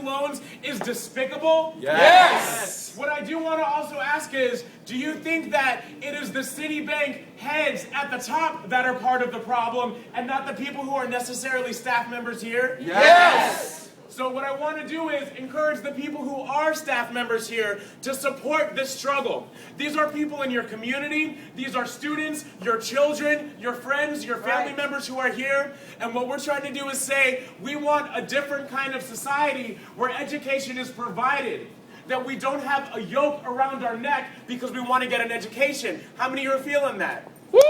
loans is despicable? Yes. What I do want to also ask is, do you think that it is the Shiti-bank heads at the top that are part of the problem and not the people who are necessarily staff members here? Yes. So what I want to do is encourage the people who are staff members here to support this struggle. These are people in your community. These are students, your children, your friends, your family members who are here. And what we're trying to do is say, we want a different kind of society where education is provided. That we don't have a yoke around our neck because we want to get an education. How many are feeling that? Woo! So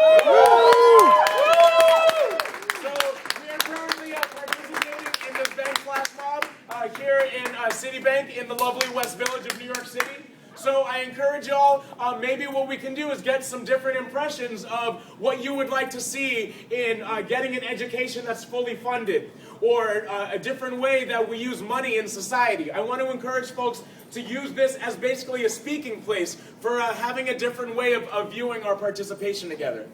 we are currently participating in this bank flash mob here in Shiti-bank in the lovely West Village of New York City. So I encourage y'all, maybe what we can do is get some different impressions of what you would like to see in getting an education that's fully funded, or a different way that we use money in society. I want to encourage folks to use this as basically a speaking place for having a different way of viewing our participation together.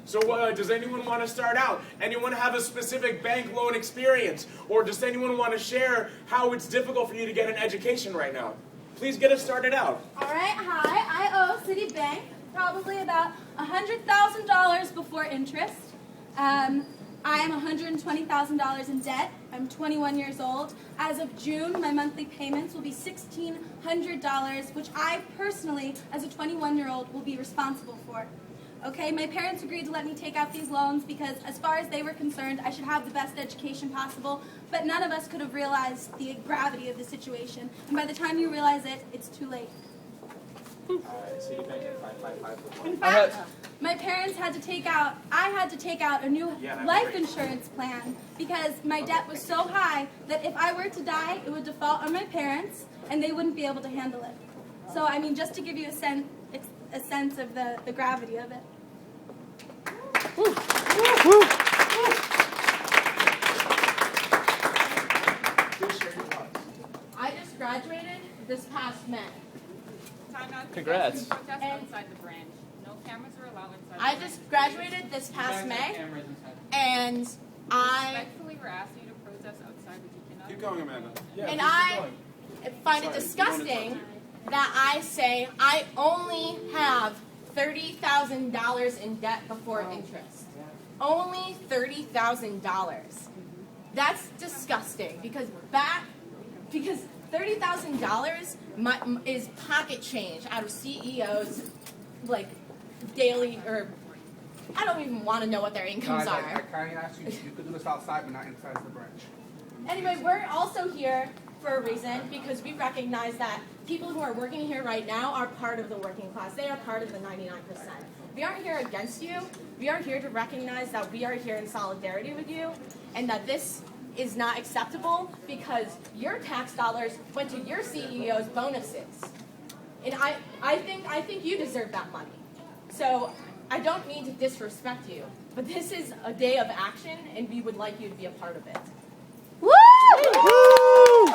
So does anyone want to start out? Anyone have a specific bank loan experience? Or does anyone want to share how it's difficult for you to get an education right now? Please get us started out. All right, hi. I owe Shiti-bank probably about $100,000 before interest. I am $120,000 in debt. I'm 21 years old. As of June, my monthly payments will be $1,600, which I personally, as a 21-year-old, will be responsible for. Okay, my parents agreed to let me take out these loans because, as far as they were concerned, I should have the best education possible, but none of us could have realized the gravity of the situation. And by the time you realize it, it's too late. In fact, my parents had to take out, I had to take out a new life insurance plan because my debt was so high that if I were to die, it would default on my parents and they wouldn't be able to handle it. So, I mean, just to give you a sense of the gravity of it. Woo. I just graduated this past May. Congrats. Outside the branch. No cameras are allowed inside. I just graduated this past May, and Respectfully, we're asking you to protest outside, but you cannot. Keep going, Amanda. Yeah, and I find it disgusting that I say I only have $30,000 in debt before interest. Only $30,000. That's disgusting because $30,000 is pocket change out of CEOs, like daily, or I don't even want to know what their incomes are. I kindly ask you, you could do this outside but not inside the branch. Anyway, we're also here for a reason because we recognize that people who are working here right now are part of the working class. They are part of the 99%. We aren't here against you. We are here to recognize that we are here in solidarity with you and that this is not acceptable because your tax dollars went to your CEO's bonuses. And I think you deserve that money. So I don't mean to disrespect you, but this is a day of action and we would like you to be a part of it. Woo! Woo!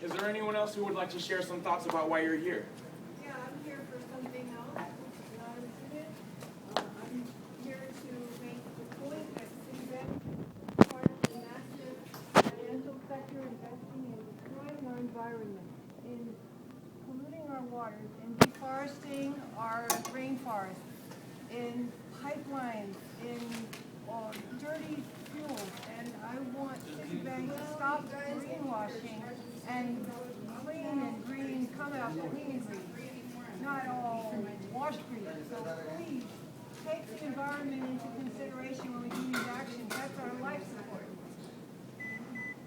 Is there anyone else who would like to share some thoughts about why you're here? Yeah, I'm here for something else. I'm here to make the point that Shiti-bank is part of the massive financial sector investing in destroying our environment, in polluting our waters, in deforesting our rainforests, in pipelines, in dirty fuels. And I want Shiti-bank to stop greenwashing and clean and green, come out clean and green, not all washed green. So please take the environment into consideration when we do these actions. That's our life support.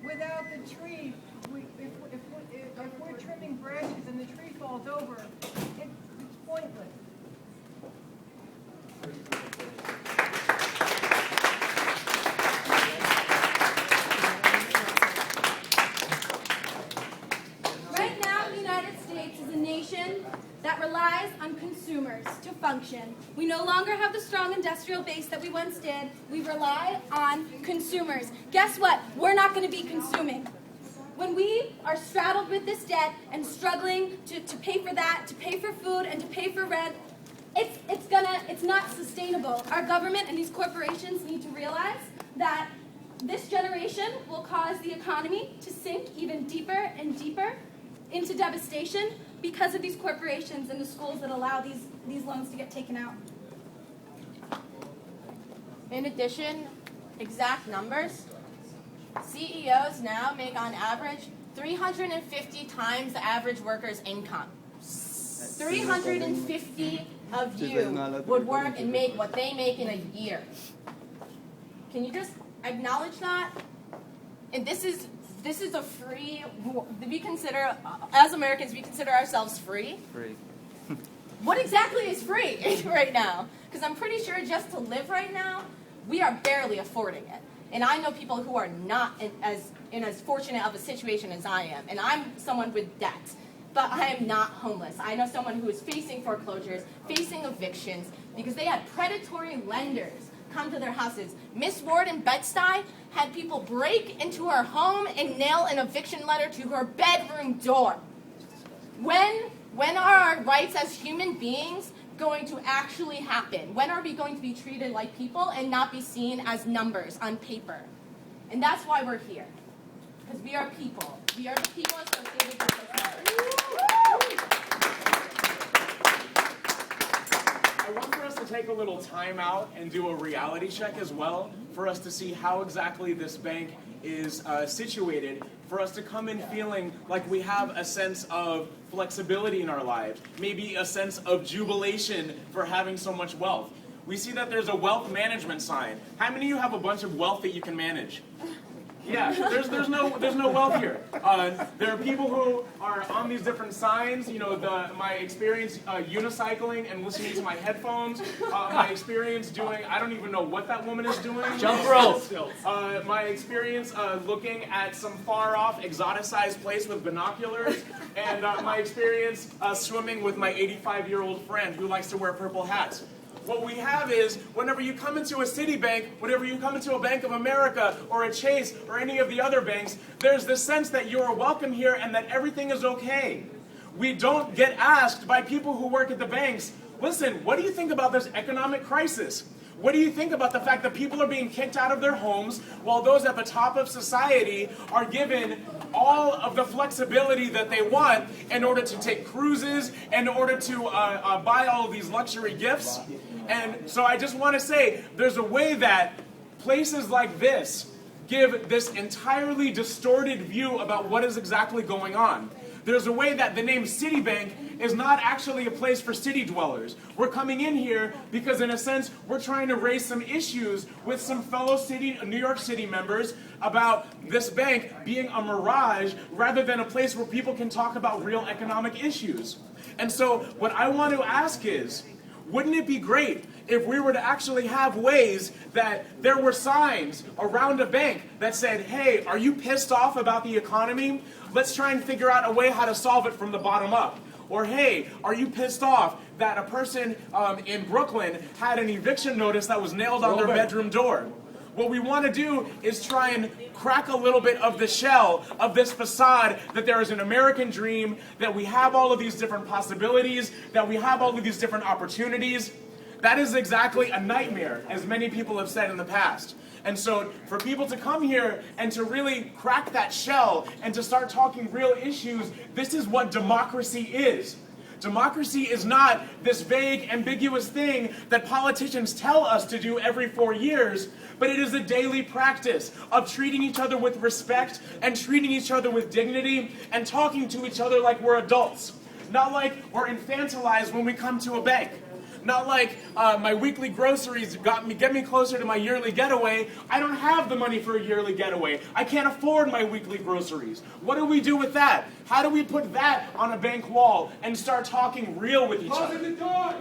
Without the tree, if we're trimming branches and the tree falls over, it's pointless. Right now, the United States is a nation that relies on consumers to function. We no longer have the strong industrial base that we once did. We rely on consumers. Guess what? We're not going to be consuming. When we are straddled with this debt and struggling to pay for that, to pay for food, and to pay for rent, it's not sustainable. Our government and these corporations need to realize that this generation will cause the economy to sink even deeper and deeper into devastation because of these corporations and the schools that allow these loans to get taken out. In addition, exact numbers, CEOs now make on average 350 times the average worker's income. 350 of you would work and make what they make in a year. Can you just acknowledge that? And this is a free, we consider, as Americans, we consider ourselves free. Free. What exactly is free right now? Because I'm pretty sure just to live right now, we are barely affording it. And I know people who are not in as fortunate of a situation as I am. And I'm someone with debt, but I am not homeless. I know someone who is facing foreclosures, facing evictions, because they had predatory lenders come to their houses. Miss Ward in Bed-Stuy had people break into her home and nail an eviction letter to her bedroom door. When are our rights as human beings going to actually happen? When are we going to be treated like people and not be seen as numbers on paper? And that's why we're here. Because we are people. We are the people associated with this matter. I want for us to take a little time out and do a reality check as well, for us to see how exactly this bank is situated, for us to come in feeling like we have a sense of flexibility in our lives, maybe a sense of jubilation for having so much wealth. We see that there's a wealth management sign. How many of you have a bunch of wealth that you can manage? Yeah, there's no wealth here. There are people who are on these different signs. You know, my experience unicycling and listening to my headphones. My experience doing, I don't even know what that woman is doing. Jump rope. My experience looking at some far off exoticized place with binoculars. And my experience swimming with my 85-year-old friend who likes to wear purple hats. What we have is, whenever you come into a Shiti-bank, whenever you come into a Bank of America or a Chase or any of the other banks, there's this sense that you are welcome here and that everything is okay. We don't get asked by people who work at the banks, listen, what do you think about this economic crisis? What do you think about the fact that people are being kicked out of their homes while those at the top of society are given all of the flexibility that they want in order to take cruises, in order to buy all of these luxury gifts? And so I just want to say, there's a way that places like this give this entirely distorted view about what is exactly going on. There's a way that the name Shiti-bank is not actually a place for city dwellers. We're coming in here because, in a sense, we're trying to raise some issues with some fellow New York City members about this bank being a mirage rather than a place where people can talk about real economic issues. And so what I want to ask is, wouldn't it be great if we were to actually have ways that there were signs around a bank that said, hey, are you pissed off about the economy? Let's try and figure out a way how to solve it from the bottom up. Or, hey, are you pissed off that a person in Brooklyn had an eviction notice that was nailed on their bedroom door? What we want to do is try and crack a little bit of the shell of this facade that there is an American dream, that we have all of these different possibilities, that we have all of these different opportunities. That is exactly a nightmare, as many people have said in the past. And so for people to come here and to really crack that shell and to start talking real issues, this is what democracy is. Democracy is not this vague, ambiguous thing that politicians tell us to do every 4 years, but it is a daily practice of treating each other with respect and treating each other with dignity and talking to each other like we're adults. Not like we're infantilized when we come to a bank. Not like my weekly groceries get me closer to my yearly getaway. I don't have the money for a yearly getaway. I can't afford my weekly groceries. What do we do with that? How do we put that on a bank wall and start talking real with each other? Closing the door.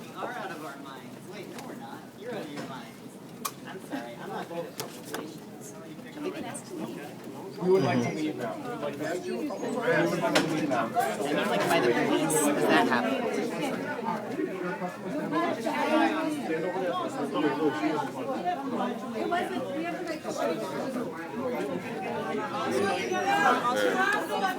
We are out of our minds. Wait, no, we're not. You're out of your minds. I'm sorry. I'm not good at calculations. We would like to leave now. We would like to Like by the police? Does that happen? It wasn't, we have to like